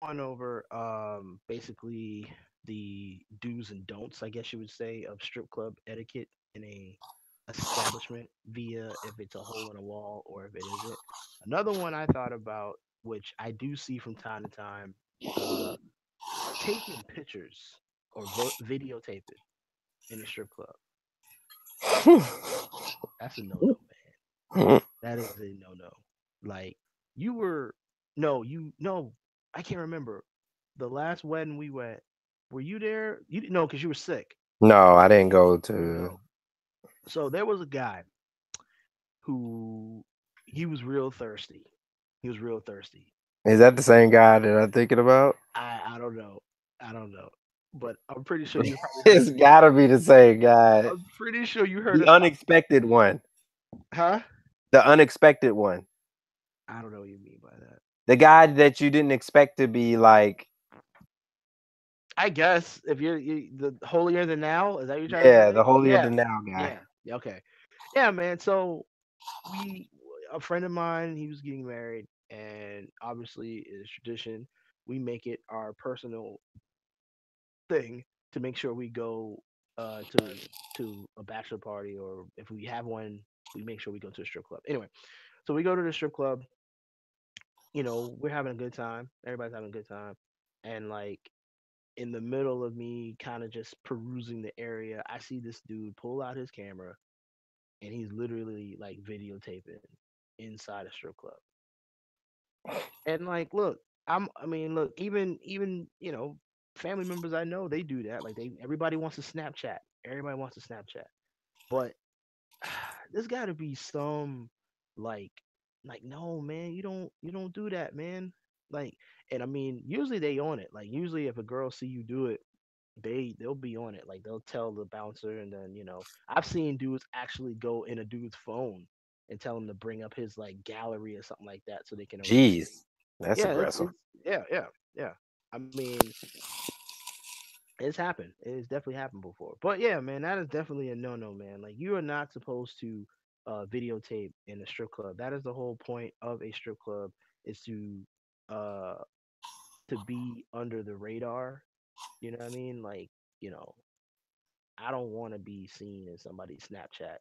going over basically the do's and don'ts, I guess you would say, of strip club etiquette in a establishment via if it's a hole in a wall or if it isn't. Another one I thought about, which I do see from time to time, uh, taking pictures or videotaping in a strip club. That's a no no, man. That is a no no. Like you were no, you no, I can't remember. The last wedding we went, were you there? You didn't know because you were sick. No, I didn't go You didn't to. go. So there was a guy who he was real thirsty. He was real thirsty. Is that the same guy that I'm thinking about? I don't know. I don't know. But I'm pretty sure you probably heard It's his gotta be the same guy. I'm pretty sure you heard The us talk about unexpected one. huh? The unexpected one. I don't know what you mean by that. The guy that you didn't expect to be like, I guess if the holier than now, is that what you're trying to yeah, the say? holier Yeah, than now guy. yeah, yeah, okay, yeah, man. So we, a friend of mine, he was getting married, and obviously, it's tradition. We make it our personal thing to make sure we go uh to to a bachelor party, or if we have one, we make sure we go to a strip club. Anyway, so we go to the strip club. We're having a good time. Everybody's having a good time, and like in the middle of me kind of just perusing the area, I see this dude pull out his camera and he's literally like videotaping inside a strip club. And like, look, I mean, look, even family members I know they do that. Like everybody wants to Snapchat. Everybody wants to Snapchat. But there's got to be some like no, man, you don't do that, man. Like, and I mean, usually they own it. Like usually if a girl see you do it, they'll be on it. Like they'll tell the bouncer, and then I've seen dudes actually go in a dude's phone and tell him to bring up his like gallery or something like that so they can erase it. Jeez, that's Yeah, aggressive. it's yeah, yeah, yeah. I mean, it's happened. It's definitely happened before. But yeah, man, that is definitely a no no, man. Like you are not supposed to videotape in a strip club. That is the whole point of a strip club, is uh to be under the radar. You know what I mean? Like, you know, I don't want to be seen in somebody's Snapchat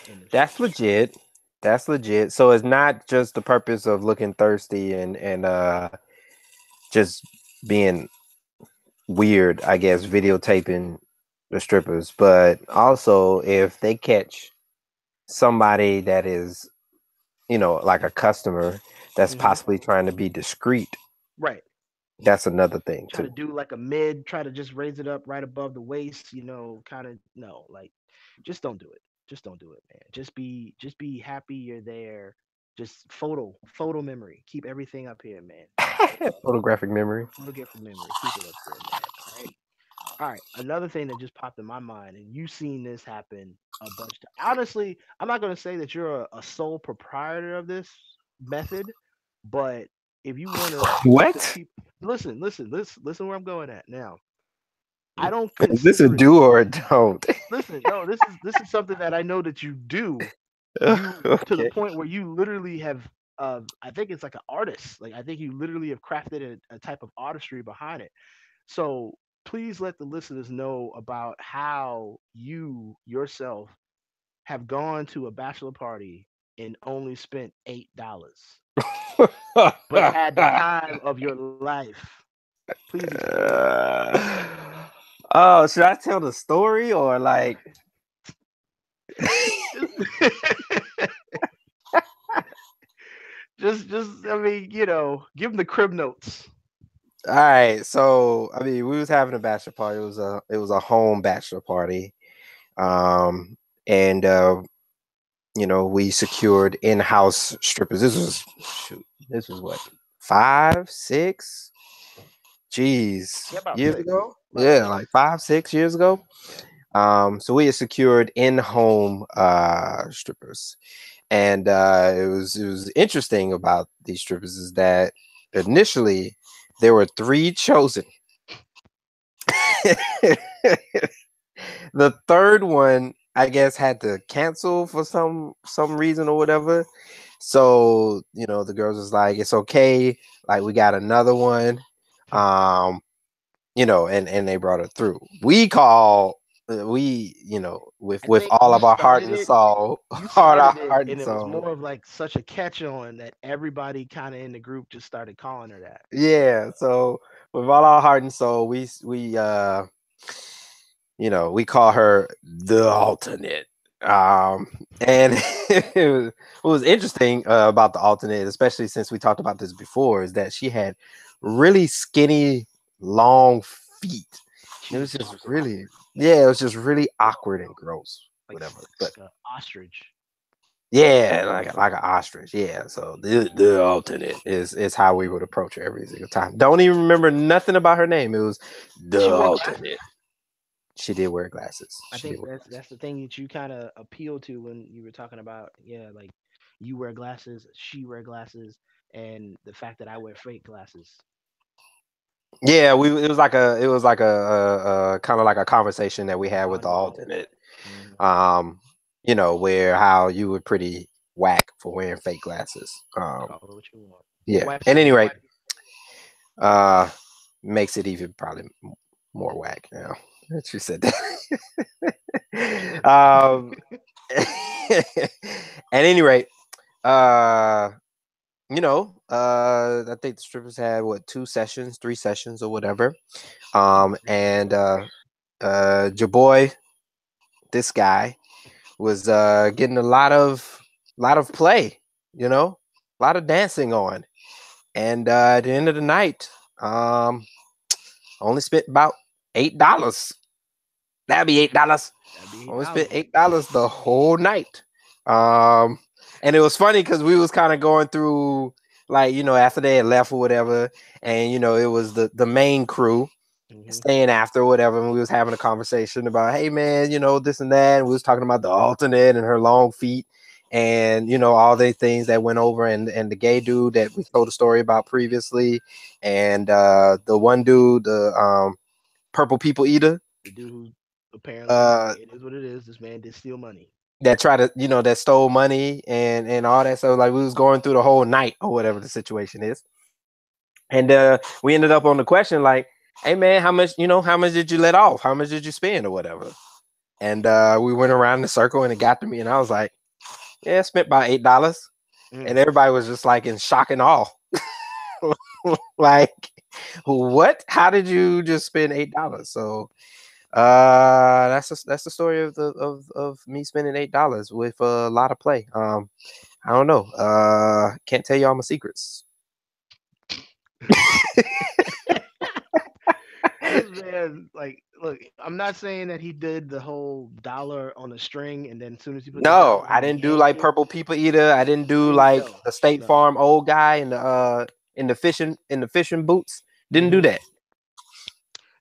in the strip That's club. legit. That's legit. So it's not just the purpose of looking thirsty and just being weird, I guess, videotaping the strippers, but also if they catch somebody that is, like a customer that's Hmm. possibly trying to be discreet, Right. that's another thing Try to too. do like a mid, try to just raise it up right above the waist, kind of no, like just don't do it. Just don't do it, man. Just be happy you're there. Just photo memory. Keep everything up here, man. All right. Photographic memory. Photographic memory. Keep it up there, man. All right. All right. Another thing that just popped in my mind, and you've seen this happen a bunch of honestly, I'm not gonna say that you're a sole proprietor of this method, but if you want to tell What? people, listen where I'm going at now. I don't Is this a consider it. do or a don't? Listen, no, this is something that I know that you do. You to the Okay. point where you literally have. I think it's like an artist. Like I think you literally have crafted a type of artistry behind it. So please let the listeners know about how you yourself have gone to a bachelor party and only spent $8, but had the time of your life. Please explain that. Oh, should I tell the story or like? just I mean, give them the crib notes. All right, so I mean, we was having a bachelor party. It was a home bachelor party, um, and we secured in-house strippers. This was what, 5, 6, Yeah, geez, about years six. ago. About Yeah, six. like 5, 6 years ago. Yeah. So we had secured in-home strippers, and it was interesting about these strippers is that initially there were three chosen. The third one, I guess, had to cancel for some reason or whatever. So, the girls was like, it's okay. Like, we got another one. Um, and they brought it through. With I think all of you our heart and started it. soul, You heart, our started it, heart and and it was soul. more of like such a catch-on that everybody kind of in the group just started calling her that. Yeah. So with all our heart and soul, we call her the alternate. And what was interesting about the alternate, especially since we talked about this before, is that she had really skinny, long feet. She It was was just awkward, really, yeah, it was just really awkward and gross, like whatever. But like a ostrich. yeah, like an ostrich. Yeah. So the alternate is how we would approach her every single time. Don't even remember nothing about her name. It was She the wore glasses. alternate. She did wear glasses. I She did think wear that's the thing that you kind of appeal to when you were talking about, yeah, like you wear glasses, she wear glasses, and the fact that I wear fake glasses. Yeah, it was like a kind of like a conversation that we had with the 100%. alternate. Hmm. Um, where how you were pretty whack for wearing fake glasses. Call it what you want. Yeah. White At people any say rate, it. uh, makes it even probably more whack now that you said that. Shit. At any rate, uh, I think the strippers had what 2 sessions, 3 sessions, or whatever. And your boy, this guy, was getting a lot of play, a lot of dancing on. And at the end of the night, um, only spent about $8. That'd be $8. That'd be eight Only spent dollars. $8 the whole night. Um, and it was funny because we was kind of going through, like, after they had left or whatever, and it was the main crew Hmm. staying after or whatever, and we was having a conversation about, hey man, this and that. And we was talking about the alternate and her long feet, and all the things that went over, and the gay dude that we told a story about previously, and the one dude, the purple people eater, The dude who apparently uh it is what it is. This man did steal money. that tried to, that stole money and all that. So like we was going through the whole night or whatever the situation is. And we ended up on the question like, hey man, how much did you let off? How much did you spend or whatever? And we went around the circle and it got to me and I was like, yeah, I spent about $8. Mm. And everybody was just like in shock and awe. Like, what? How did you just spend $8? So that's the story of me spending $8 with a lot of play. I don't know. Can't tell you all my secrets. This man, like, look, I'm not saying that he did the whole dollar on a string, and then as soon as he put the No, dollar I in, he didn't do handed like it. purple people eater. I didn't do Mm, like no, the State no. Farm old guy in the fishing boots. Didn't do Hmm. that.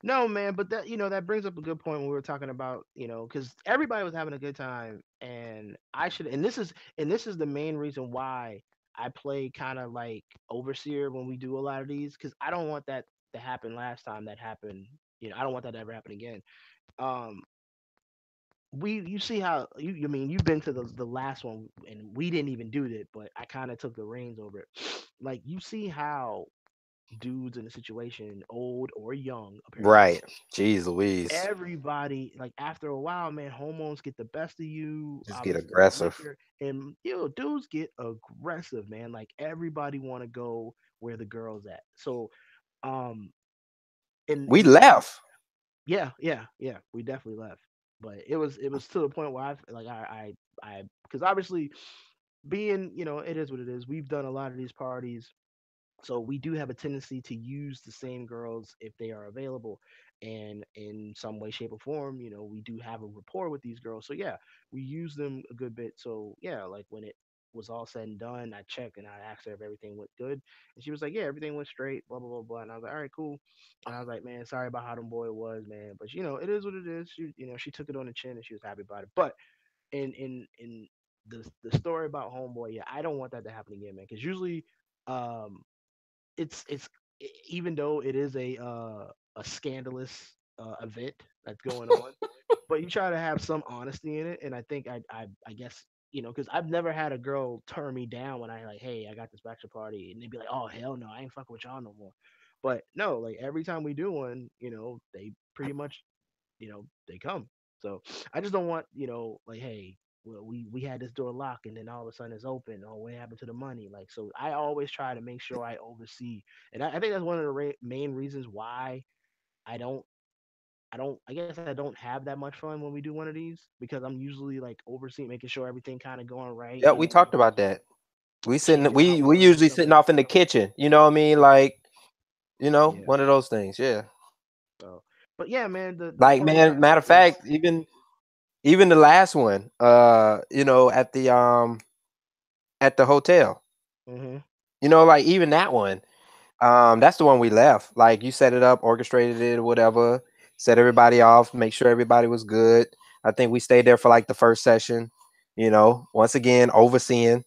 No, man, but that brings up a good point when we were talking about, because everybody was having a good time, and I should, and this is the main reason why I play kind of like overseer when we do a lot of these, because I don't want that to happen last time that happened. I don't want that to ever happen again. Um, you see how I mean you've been to the last one and we didn't even do that, but I kind of took the reins over it. Like you see how dudes in a situation, old or young, apparently Right. Jeez Louise. everybody like after a while, man, hormones get the best of you. Just get Obviously, the aggressive. liquor and dudes get aggressive, man. Like everybody want to go where the girls at. So, um, We and left. yeah, yeah, yeah, we definitely left. But it was to the point where like because obviously being it is what it is. We've done a lot of these parties, so we do have a tendency to use the same girls if they are available, and in some way shape or form, we do have a rapport with these girls. So yeah, we use them a good bit. So yeah, like when it was all said and done, I checked and I asked her if everything went good, and she was like, yeah, everything went straight, blah blah blah blah. And I was like, all right, cool. And I was like, man, sorry about how them boy was, man, but it is what it is. She took it on the chin and she was happy about it. But in the story about homeboy, yeah, I don't want that to happen again, man, because usually um it's even though it is a scandalous event that's going on, but you try to have some honesty in it, and I think I guess because I've never had a girl turn me down when I like, hey, I got this bachelor party, and they'd be like, oh hell no, I ain't fucking with y'all no more. But no, like every time we do one, they pretty much, they come. So I just don't want, like, hey, well, we had this door locked, and then all of a sudden it's open. Oh, what happened to the money? Like, so I always try to make sure I oversee, and I think that's one of the main reasons why I don't. I guess I don't have that much fun when we do one of these because I'm usually like overseeing, making sure everything kind of going right. Yeah, we talked about that. We sitting, Changing we outdoors and usually stuff sitting like off that. in the kitchen. You know what I mean? Like, Yeah. one of those things. Yeah. So, but yeah, man, the Like, point I'm trying man, to matter make of is, fact, even the last one, at the hotel. hmm Like even that one, that's the one we left. Like you set it up, orchestrated it, or whatever, set everybody off, make sure everybody was good. I think we stayed there for like the first session, once again, overseeing.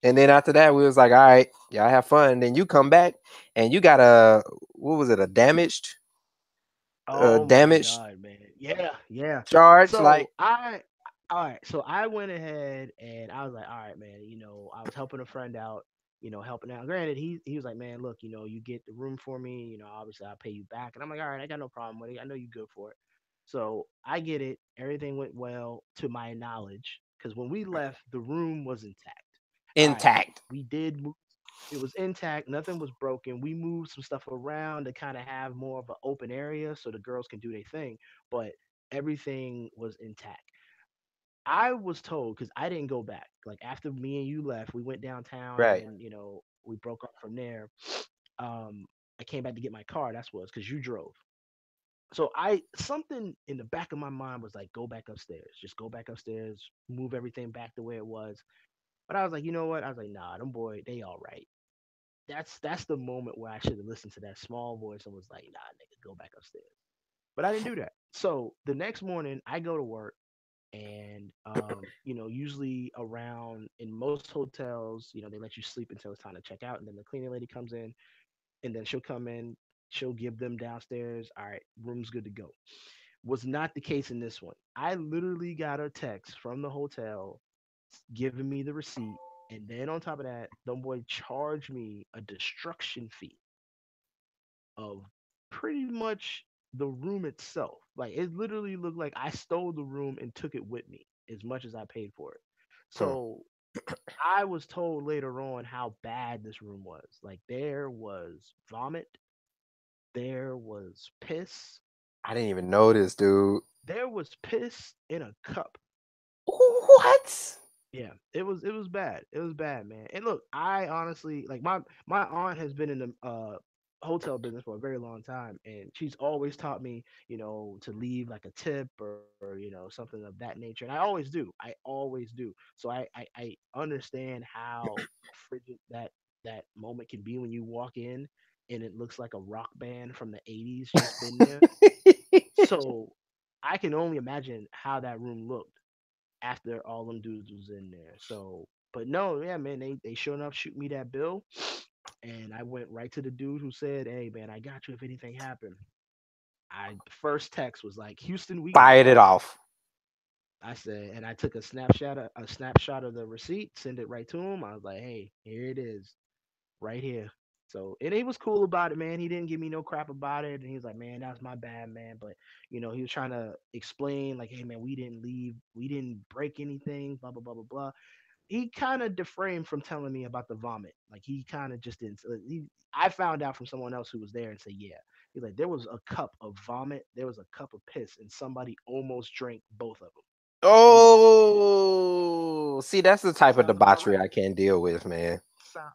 And then after that, we was like, all right, y'all have fun. And then you come back and you got what was it, a oh my damaged god, man, yeah, yeah. charge? So Like, all right, so I went ahead and I was like, all right, man, I was helping a friend out, helping out. Granted, he was like, man, look, you get the room for me, obviously I'll pay you back, and I'm like, all right, I got no problem with it. I know you good for it. So I get it. Everything went well to my knowledge, because when we left, the room was intact. All right, intact. we did move. It was intact. Nothing was broken. We moved some stuff around to kind of have more of an open area so the girls can do their thing, but everything was intact. I was told because I didn't go back. Like after me and you left, we went downtown and Right. then we broke up from there. Um, I came back to get my car. That's was because you drove. So I something in the back of my mind was like, go back upstairs. Just go back upstairs. Move everything back the way it was. But I was like, you know what? I was like, nah, them boy, they all right. That's the moment where I should have listened to that small voice and was like, nah, nigga, go back upstairs. But I didn't do that. So the next morning I go to work and usually around in most hotels, they let you sleep until it's time to check out, and then the cleaning lady comes in, and then she'll come in, she'll give them downstairs. All right, room's good to go. Was not the case in this one. I literally got a text from the hotel giving me the receipt, and then on top of that, them boy charged me a destruction fee of pretty much the room itself. Like it literally looked like I stole the room and took it with me as much as I paid for it. Hmm. So I was told later on how bad this room was. Like there was vomit, there was piss, I didn't even notice, dude. there was piss in a cup. What? Yeah, it was bad. It was bad, man. And look, I honestly like my aunt has been in the hotel business for a very long time, and she's always taught me, to leave like a tip or something of that nature. And I always do. I always do. So I understand how frigid that moment can be when you walk in and it looks like a rock band from the 80s just been there. So I can only imagine how that room looked after all them dudes was in there. So, but no, yeah, man, they sure enough shoot me that bill, and I went right to the dude who said, "Hey, man, I got you if anything happened." I first text was like, "Houston, we got Fired you." it off. I said, and I took a snapshot of the receipt, send it right to him. I was like, "Hey, here it is, right here." So, and he was cool about it, man. He didn't give me no crap about it, and he was like, "Man, that's my bad, man." But he was trying to explain, like, "Hey, man, we didn't leave, we didn't break anything, blah blah blah blah blah." He kind of deframed from telling me about the vomit. Like he kind of just didn't. I found out from someone else who was there and said, "Yeah." He's like, there was a cup of vomit, there was a cup of piss, and somebody almost drank both of them. I'm like, Oh, see, that's the type of sounds about debauchery right. I can't deal with, man.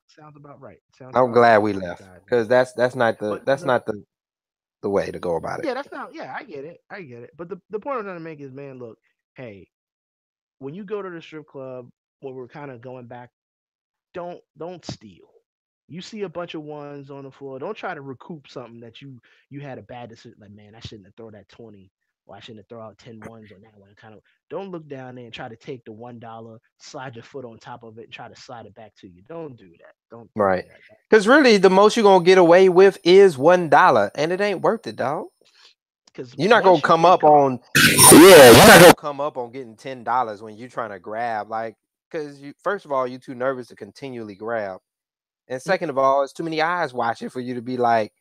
Sounds about right. Sounds I'm about right glad with we these two left guys, man. because that's not the But that's not the way to go about it. yeah, that's not. Yeah, I get it. I get it. But the point I'm trying to make is, man, look, hey, when you go to the strip club, when we're kind of going back, don't steal. You see a bunch of ones on the floor. Don't try to recoup something that you had a bad decision. Like, man, I shouldn't have thrown that 20, or I shouldn't have thrown out 10 ones on that one. Kind of don't look down there and try to take the $1, slide your foot on top of it, and try to slide it back to you. Don't do that. Don't do Right. that. Because really, the most you're gonna get away with is $1, and it ain't worth it, dog. Because You're not gonna once you come get up caught, on, yeah, you're not gonna come up on getting $10 when you're trying to grab. Like, because you first of all you're too nervous to continually grab, and Mm, second of all, it's too many eyes watching for you to be like,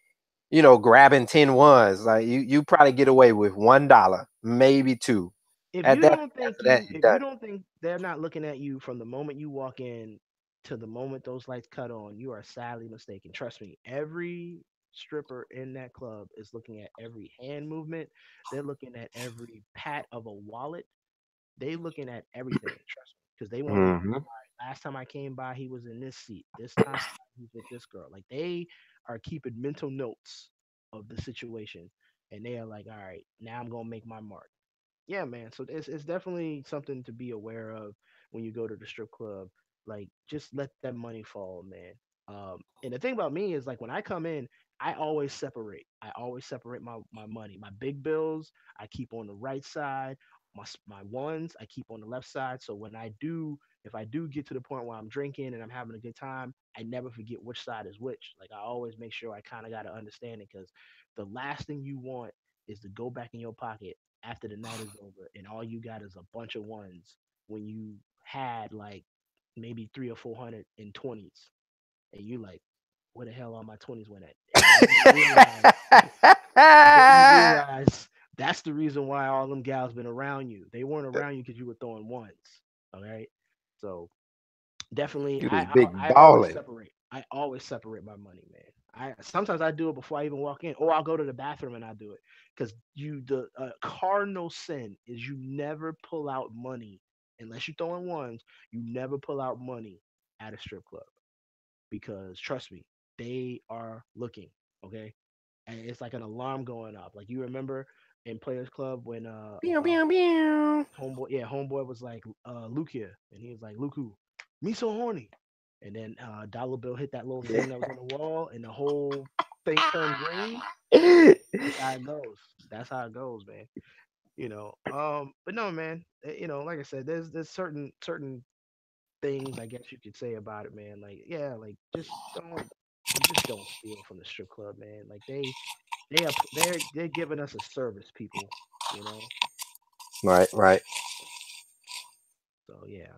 you know, grabbing 10 ones. Like you probably get away with $1, maybe two. if At you that don't think after that, you you're if you done. don't think they're not looking at you from the moment you walk in to the moment those lights cut on, you are sadly mistaken. Trust me, every stripper in that club is looking at every hand movement. They're looking at every pat of a wallet. They looking at everything. Trust me, because they want to know. Hmm. Last time I came by, he was in this seat. This time he's with this girl. Like they are keeping mental notes of the situation, and they are like, all right, now I'm gonna make my mark. Yeah, man. So it's definitely something to be aware of when you go to the strip club. Like, just let that money fall, man. And the thing about me is like when I come in, I always separate. I always separate my money. My big bills I keep on the right side. My ones I keep on the left side. So when if I do get to the point where I'm drinking and I'm having a good time, I never forget which side is which. Like I always make sure I kind of got to understand it because the last thing you want is to go back in your pocket after the night is over and all you got is a bunch of ones when you had like maybe 3 or 400 in 20s and you like where the hell all my 20s went at, and then you realize that's the reason why all them gals been around you. They weren't around you because you were throwing ones. All right, so definitely You I, was I big I always balling. separate. I always separate my money, man. I sometimes I do it before I even walk in, or I'll go to the bathroom and I do it because the cardinal sin is you never pull out money unless you're throwing ones. You never pull out money at a strip club because trust me, they are looking. Okay, and it's like an alarm going off. Like you remember in Players Club when Pew, pew, pew. homeboy was like, Luke here, and he was like, Luke who? Me so horny. And then Dollar Bill hit that little Yeah. thing that was on the wall, and the whole thing turned green. That's how it goes. That's how it goes, man. But no, man. Like I said, there's certain things I guess you could say about it, man. Like, yeah, like just don't steal from the strip club, man. Like they're giving us a service, people. You know. Right, right. So yeah,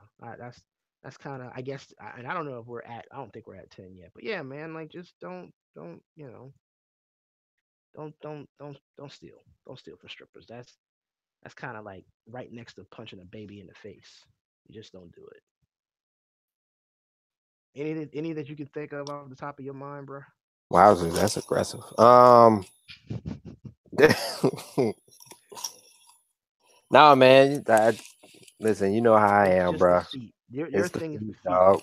that's kind of I guess, and I don't know if we're at. I don't think we're at 10 yet, but yeah, man, like just don't don't steal. Don't steal from strippers. That's kind of like right next to punching a baby in the face. You just don't do it. Any that you can think of off the top of your mind, bro? Wowzers, that's aggressive. No, man. Listen, you know how I It's am, just the bro. feet. Your It's the thing is the feet, feet, dog. man.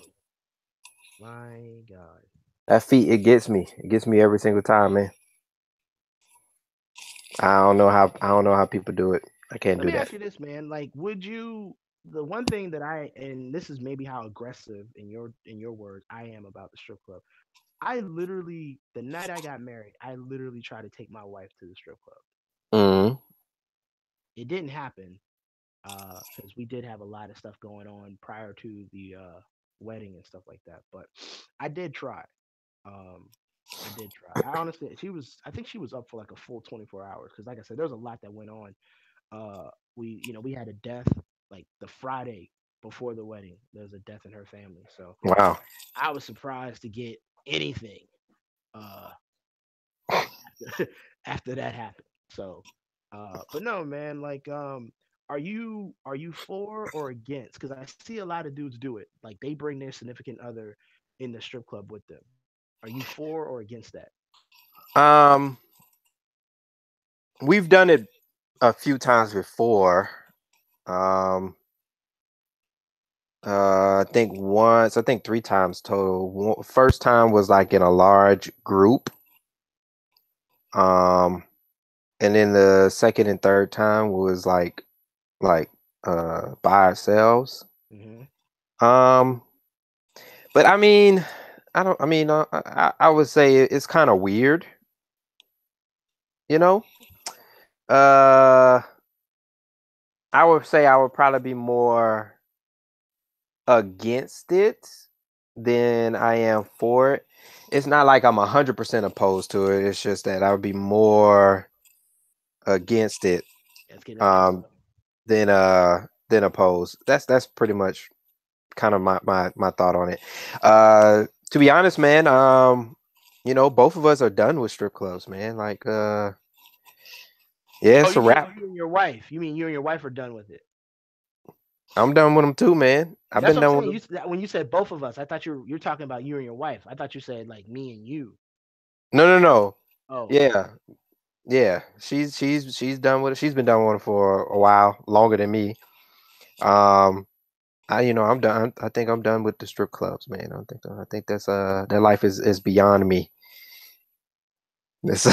My God. That feet, it gets me. It gets me every single time, man. I don't know how people do it. I can't Let do me that. ask you this, man. Like, would you? The one thing that and this is maybe how aggressive in your words I am about the strip club. I literally, the night I got married, I literally tried to take my wife to the strip club. Mm. It didn't happen because we did have a lot of stuff going on prior to the wedding and stuff like that. But I did try. Um, I did try. I honestly, I think she was up for like a full 24 hours because, like I said, there's a lot that went on. We had a death like the Friday before the wedding. There was a death in her family, so Wow. I was surprised to get anything uh after that happened. So, but no, man, like, are you for or against? Because I see a lot of dudes do it. Like they bring their significant other in the strip club with them. Are you for or against that? Um, we've done it a few times before. Um, I think three times total. First time was like in a large group. Um, and then the second and third time was like by ourselves. Hmm. Um, but I mean, I don't. I mean, I would say it's kind of weird, you know. Uh, I would say I would probably be more against it than I am for it. It's not like I'm 100% opposed to it. It's just that I would be more against it Let's get into that. um than opposed. That's pretty much kind of my thought on it. To be honest, man, both of us are done with strip clubs, man. Like, yeah, Oh, it's a you mean wrap. you and your wife? You mean you and your wife are done with it? I'm done with them too, man. I've That's been what I'm done with saying. them. When you said both of us, I thought you're talking about you and your wife. I thought you said like me and you. No, no, no. Oh, Yeah, yeah. She's done with it. She's been done with it for a while, longer than me. Um, I'm done. I think I'm done with the strip clubs, man. I don't think so. I think that's their life is beyond me. This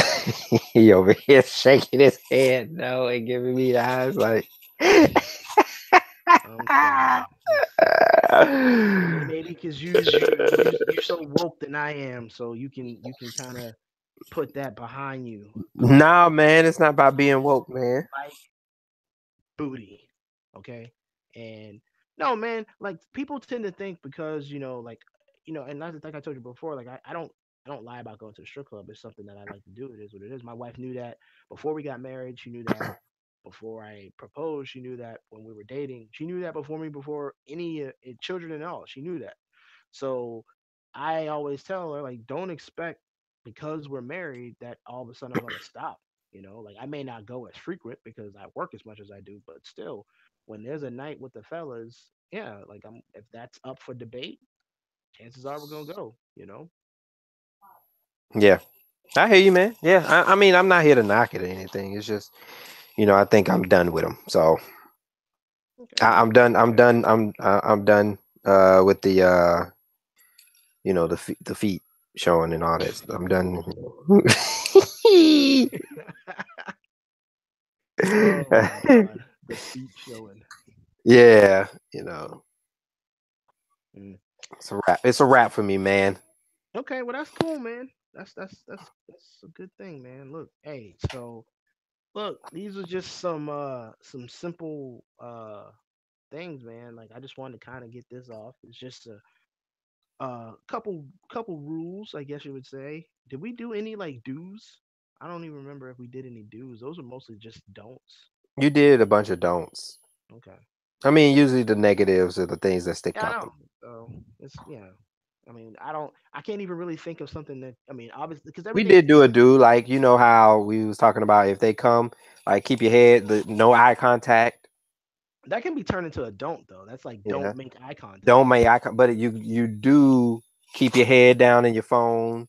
he over here shaking his head no and giving me the eyes like I'm sorry. Maybe because you so woke than I am, so you can kind of put that behind you. nah, man, it's not about being I woke, man. like booty. Okay. And no, man, like people tend to think because, and like I told you before, like I don't lie about going to the strip club. It's something that I like to do. It is what it is. My wife knew that before we got married. She knew that before I proposed. She knew that when we were dating. She knew that before any children and all. She knew that. So I always tell her, like, don't expect because we're married that all of a sudden I'm gonna stop. Like I may not go as frequent because I work as much as I do, but still, when there's a night with the fellas, yeah, like I'm if that's up for debate, chances are we're gonna go. Yeah, I hear you, man. Yeah, I mean, I'm not here to knock it or anything. It's just, I think I'm done with them. So Okay, I'm man. done. I'm done. I'm done with the feet showing and all that stuff. I'm done. Oh my God, the feet showing. Yeah, Mm. it's a wrap. It's a wrap for me, man. Okay, well that's cool, man. That's a good thing, man. Look, hey, so look, these are just some simple things, man. Like I just wanted to kind of get this off. It's just a couple rules, I guess you would say. Did we do any like do's? I don't even remember if we did any do's. Those are mostly just don'ts. You did a bunch of don'ts. Okay. I mean, usually the negatives are the things that stick Yeah, I out. know. So it's I mean, I can't even really think of something that I mean, obviously, because We everything did do a do like how we was talking about if they come, like keep your head, no eye contact. that can be turned into a don't though. That's like Yeah, don't make eye contact. don't make but you do keep your head down in your phone.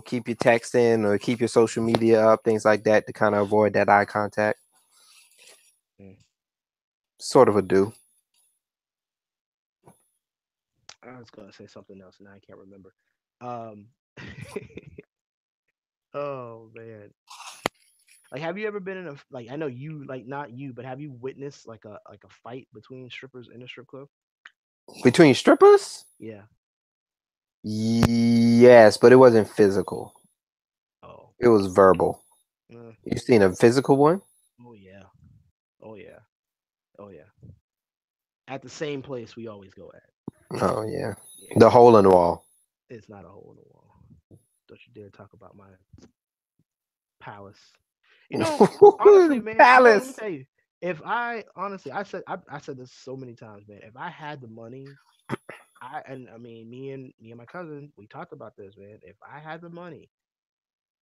Keep your texting or keep your social media up, things like that to kind of avoid that eye contact. Mm. Sort of a do. I was gonna say something else and I can't remember. Um, oh man, like have you ever been in a like I know you like not you, but have you witnessed like a fight between strippers in a strip club? Between strippers? Yeah. Yes, but it wasn't physical. Oh. It was verbal. Uh, You seen a physical one? oh yeah. Oh yeah. Oh yeah. At the same place we always go at. Oh yeah. Yeah. The hole in the wall. It's not a hole in the wall. Don't you dare talk about my palace. Honestly, man. Let me Palace. tell you. If I honestly, I said this so many times, man. If I had the money, I mean, me and my cousin, we talked about this, man. If I had the money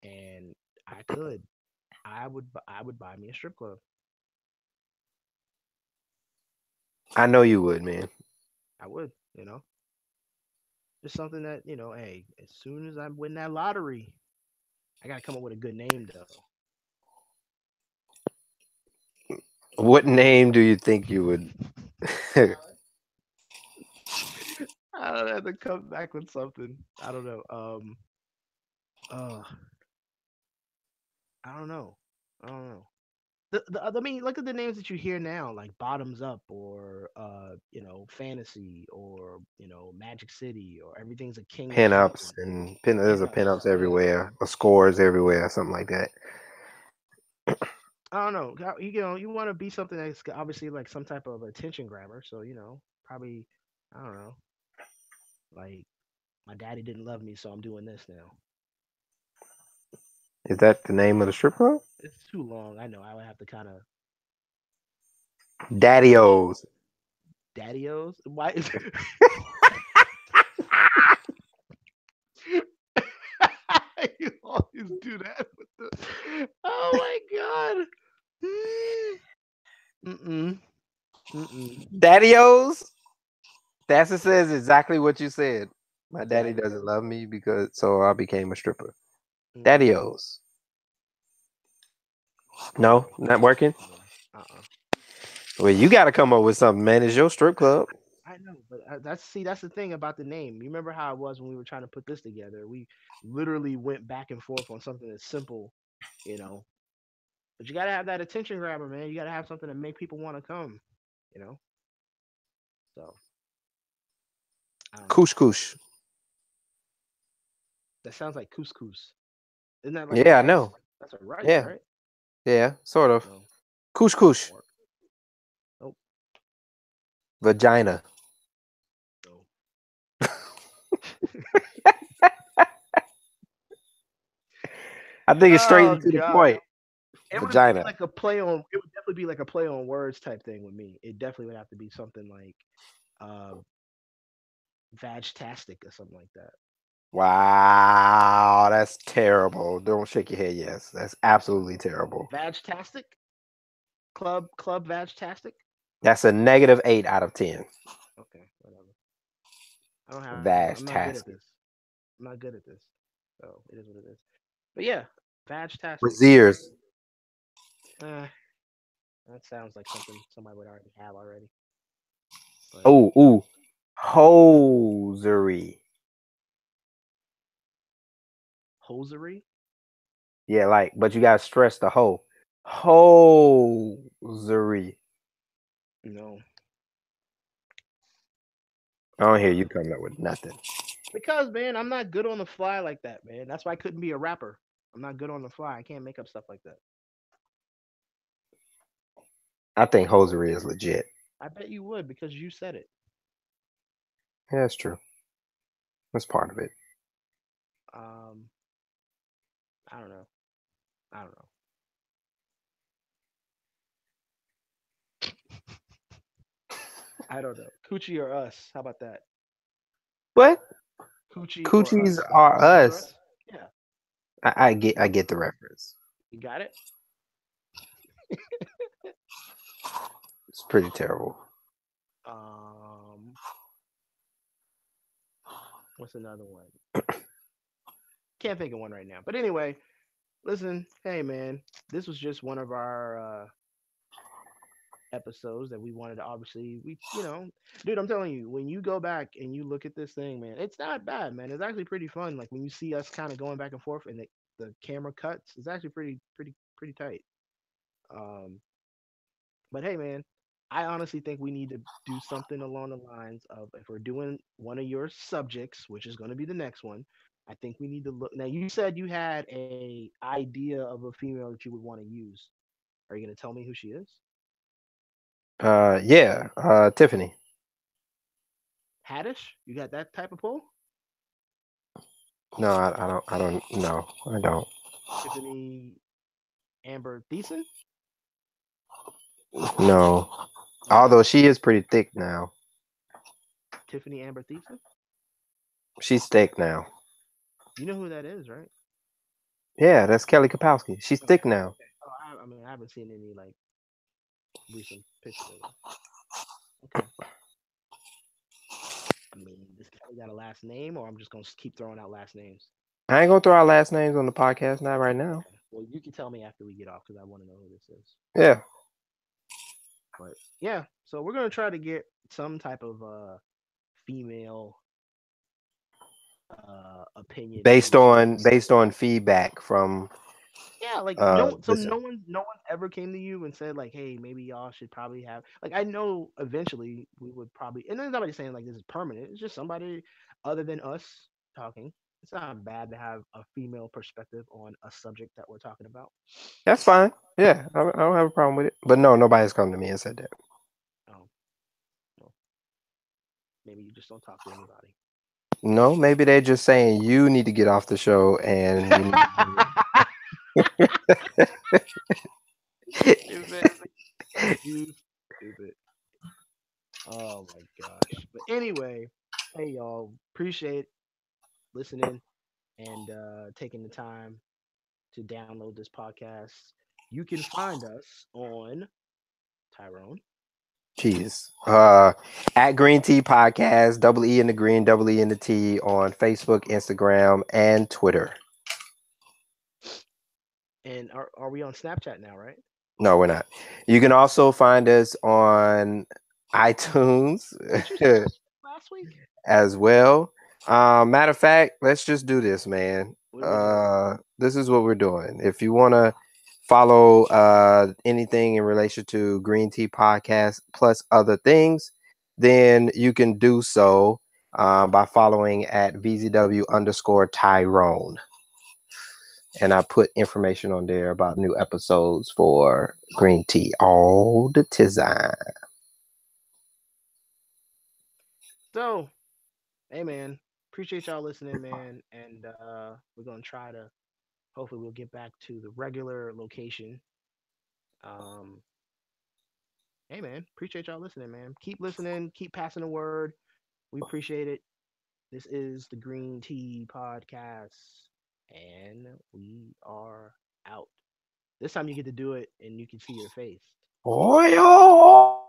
and I could, I would buy me a strip club. I know you would, man. I would, just something that hey, as soon as I win that lottery, I gotta come up with a good name though. What name do you think you would? I don't have to come back with something. I don't know. Uh, I don't know. I don't know. I mean, look at the names that you hear now, like Bottoms Up or Fantasy or Magic City or everything's a king of Pinups something. and there's a Pinups, pinups yeah. everywhere, or scores everywhere, something like that. I don't know. You want to be something that's obviously like some type of attention grabber. So probably I don't know. Like my daddy didn't love me, so I'm doing this now. Is that the name of the strip club? It's too long. I know. I would have to kind of Daddy O's. Daddios? Why is you always do that with the Oh my god. Mm-mm. Mm-mm. Daddy-O's. That's it says exactly what you said. My daddy Daddy. doesn't love me because so I became a stripper. Mm-mm. Daddy-O's. No, not working. Uh-uh. Well, you got to come up with something, man. It's your strip club. I know, but that's the thing about the name. You remember how it was when we were trying to put this together? We literally went back and forth on something that's simple, you know. But you gotta have that attention grabber, man. You gotta have something to make people want to come, you know. So I don't know. Koosh koosh. That sounds like couscous. Isn't that like Yeah, I rice? know. That's a rice, Yeah, right? yeah, sort of. No, Koosh that don't koosh. work. Nope. Vagina. No. I think it's straight Oh and to the God. point. It would be Vagina. like a play on. It would definitely be like a play on words type thing with me. It definitely would have to be something like uh, vagtastic or something like that. Wow, that's terrible. Don't shake your head. Yes, that's absolutely terrible. Vagtastic club vagtastic. That's a -8 out of 10. Okay, whatever. I don't have. I'm not good at Vagtastic. this. I'm not good at this. So it is what it is. But yeah, vagtastic. Braziers. Uh, that sounds like something somebody would already have already. But Oh, ooh. Hosiery. hosiery? Yeah, like, but you gotta stress the ho. Hosiery. No. I don't hear you Uh, coming up with nothing. because man, I'm not good on the fly like that, man. That's why I couldn't be a rapper. I'm not good on the fly. I can't make up stuff like that. I think hosiery is legit. I bet you would because you said it. Yeah, that's true. That's part of it. Um, I don't know. I don't know. I don't know. Coochie or us? How about that? What? Coochie or Coochies us? Like are coochie or us. us? Yeah. I get the reference. You got it. It's pretty terrible. Um, what's another one? Can't think of one right now. But anyway, listen. Hey man, this was just one of our episodes that we wanted to obviously dude, I'm telling you, when you go back and you look at this thing, man, it's not bad, man. It's actually pretty fun. Like when you see us kind of going back and forth and the camera cuts, it's actually pretty tight. Um, but hey, man, I honestly think we need to do something along the lines of if we're doing one of your subjects, which is going to be the next one. I think we need to look. Now, you said you had a idea of a female that you would want to use. Are you going to tell me who she is? Yeah. Tiffany. Haddish? You got that type of pull? No, I don't. I don't. No, I don't. Tiffany Amber Thiessen? No. Okay. Although she is pretty thick now. Tiffany Amber Thiessen? She's thick now. You know who that is, right? Yeah, that's Kelly Kapowski. She's thick Okay. now. Oh, I mean, I haven't seen any like recent pictures of her. Okay. I mean, this Kelly got a last name, or I'm just gonna keep throwing out last names. I ain't gonna throw our last names on the podcast, not right now. Okay. Well, you can tell me after we get off because I want to know who this is. Yeah. But yeah, so we're gonna try to get some type of female opinion Based into. on based on feedback from Yeah, like listen. no one ever came to you and said like, hey, maybe y'all should probably have like I know eventually we would probably and there's nobody saying like this is permanent. It's just somebody other than us talking. It's not bad to have a female perspective on a subject that we're talking about. That's fine. Yeah, I don't have a problem with it. But no, nobody's come to me and said that. Um, well, maybe you just don't talk to anybody. No, maybe they're just saying you need to get off the show and you Stupid. You stupid. Oh appreciate listening and taking the time to download this podcast. You can find us on Tyrone. Jeez. At Green Tea Podcast, double E in the green, double E in the T on Facebook, Instagram, and Twitter. And are we on Snapchat now, right? No, we're not. You can also find us on iTunes Didn't you say that last week? as well. Matter of fact, let's just do this, man. What are we doing? This is what we're doing. If you want to follow anything in relation to Green Tea Podcast plus other things, then you can do so by following at VZW underscore Tyrone. And I put information on there about new episodes for Green Tea all the time. So, hey man, appreciate y'all listening, man. And we're gonna try to hopefully we'll get back to the regular location. Um, hey man, appreciate y'all listening, man. Keep listening, keep passing the word. We appreciate it. This is the Green Tea Podcast, and we are out. This time you get to do it and you can see your face. Oil!